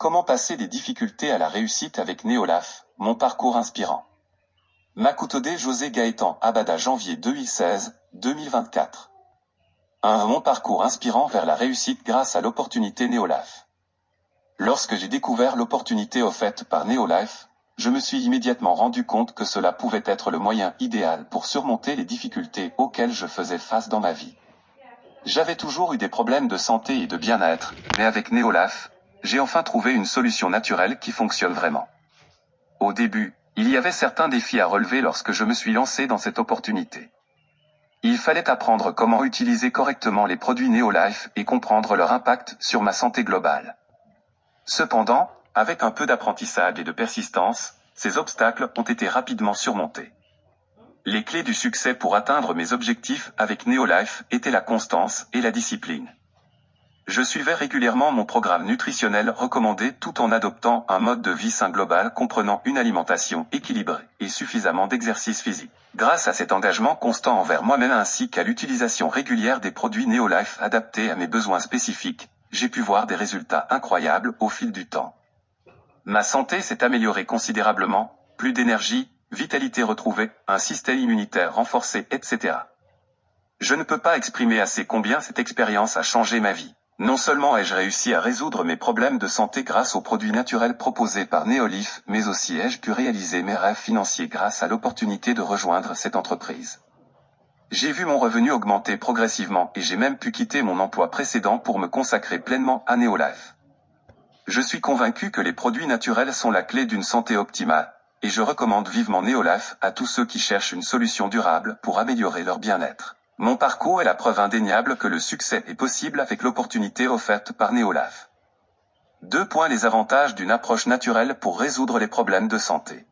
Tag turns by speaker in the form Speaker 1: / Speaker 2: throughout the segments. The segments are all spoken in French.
Speaker 1: Comment passer des difficultés à la réussite avec Néolaf, mon parcours inspirant. Makoutodé José Gaëtan Abada janvier 2016-2024. Mon parcours inspirant vers la réussite grâce à l'opportunité Néolaf. Lorsque j'ai découvert l'opportunité offerte par Néolaf, je me suis immédiatement rendu compte que cela pouvait être le moyen idéal pour surmonter les difficultés auxquelles je faisais face dans ma vie. J'avais toujours eu des problèmes de santé et de bien-être, mais avec Néolaf, j'ai enfin trouvé une solution naturelle qui fonctionne vraiment. Au début, il y avait certains défis à relever lorsque je me suis lancé dans cette opportunité. Il fallait apprendre comment utiliser correctement les produits Néolaf et comprendre leur impact sur ma santé globale. Cependant, avec un peu d'apprentissage et de persistance, ces obstacles ont été rapidement surmontés. Les clés du succès pour atteindre mes objectifs avec Néolaf étaient la constance et la discipline. Je suivais régulièrement mon programme nutritionnel recommandé tout en adoptant un mode de vie sain global comprenant une alimentation équilibrée et suffisamment d'exercice physique. Grâce à cet engagement constant envers moi-même ainsi qu'à l'utilisation régulière des produits Néolaf adaptés à mes besoins spécifiques, j'ai pu voir des résultats incroyables au fil du temps. Ma santé s'est améliorée considérablement, plus d'énergie, vitalité retrouvée, un système immunitaire renforcé, etc. Je ne peux pas exprimer assez combien cette expérience a changé ma vie. Non seulement ai-je réussi à résoudre mes problèmes de santé grâce aux produits naturels proposés par Néolaf, mais aussi ai-je pu réaliser mes rêves financiers grâce à l'opportunité de rejoindre cette entreprise. J'ai vu mon revenu augmenter progressivement et j'ai même pu quitter mon emploi précédent pour me consacrer pleinement à Néolaf. Je suis convaincu que les produits naturels sont la clé d'une santé optimale, et je recommande vivement Néolaf à tous ceux qui cherchent une solution durable pour améliorer leur bien-être. Mon parcours est la preuve indéniable que le succès est possible avec l'opportunité offerte par Néolaf. 2. Les avantages d'une approche naturelle pour résoudre les problèmes de santé.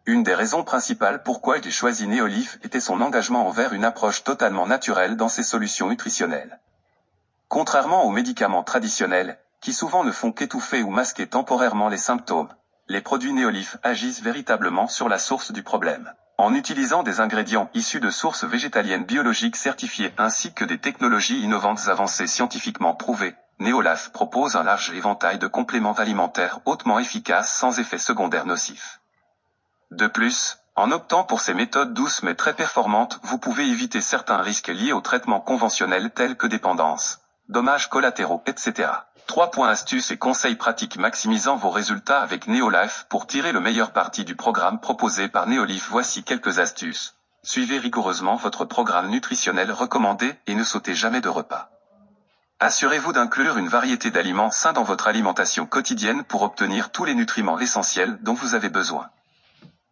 Speaker 1: Une des raisons principales pourquoi j'ai choisi Néolaf était son engagement envers une approche totalement naturelle dans ses solutions nutritionnelles. Contrairement aux médicaments traditionnels, qui souvent ne font qu'étouffer ou masquer temporairement les symptômes, les produits Néolaf agissent véritablement sur la source du problème. En utilisant des ingrédients issus de sources végétaliennes biologiques certifiées ainsi que des technologies innovantes avancées scientifiquement prouvées, Néolaf propose un large éventail de compléments alimentaires hautement efficaces sans effets secondaires nocifs. De plus, en optant pour ces méthodes douces mais très performantes, vous pouvez éviter certains risques liés aux traitements conventionnels tels que dépendance, dommages collatéraux, etc. 3. Astuces et conseils pratiques maximisant vos résultats avec Néolaf pour tirer le meilleur parti du programme proposé par Néolaf. Voici quelques astuces. Suivez rigoureusement votre programme nutritionnel recommandé et ne sautez jamais de repas. Assurez-vous d'inclure une variété d'aliments sains dans votre alimentation quotidienne pour obtenir tous les nutriments essentiels dont vous avez besoin.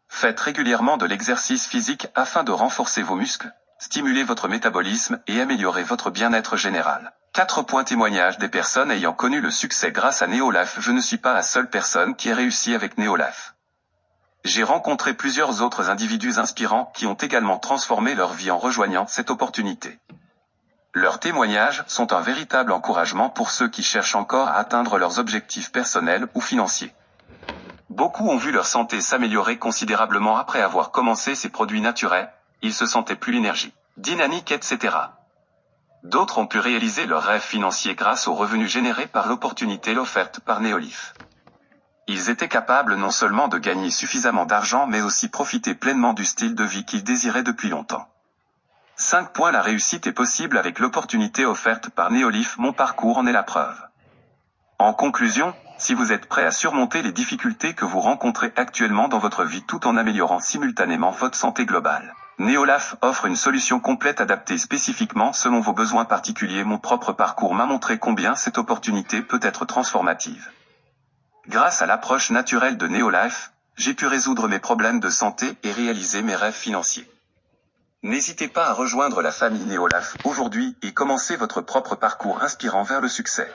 Speaker 1: Faites régulièrement de l'exercice physique afin de renforcer vos muscles, stimuler votre métabolisme et améliorer votre bien-être général. 4. Témoignages des personnes ayant connu le succès grâce à Néolaf. Je ne suis pas la seule personne qui a réussi avec Néolaf. J'ai rencontré plusieurs autres individus inspirants qui ont également transformé leur vie en rejoignant cette opportunité. Leurs témoignages sont un véritable encouragement pour ceux qui cherchent encore à atteindre leurs objectifs personnels ou financiers. Beaucoup ont vu leur santé s'améliorer considérablement après avoir commencé ces produits naturels, ils se sentaient plus énergiques, dynamiques, etc. D'autres ont pu réaliser leurs rêves financiers grâce aux revenus générés par l'opportunité offerte par Néolaf. Ils étaient capables non seulement de gagner suffisamment d'argent mais aussi profiter pleinement du style de vie qu'ils désiraient depuis longtemps. 5. La réussite est possible avec l'opportunité offerte par Néolaf. Mon parcours en est la preuve. En conclusion, si vous êtes prêt à surmonter les difficultés que vous rencontrez actuellement dans votre vie tout en améliorant simultanément votre santé globale, Néolaf offre une solution complète adaptée spécifiquement selon vos besoins particuliers. Mon propre parcours m'a montré combien cette opportunité peut être transformative. Grâce à l'approche naturelle de Néolaf, j'ai pu résoudre mes problèmes de santé et réaliser mes rêves financiers. N'hésitez pas à rejoindre la famille Néolaf aujourd'hui et commencer votre propre parcours inspirant vers le succès.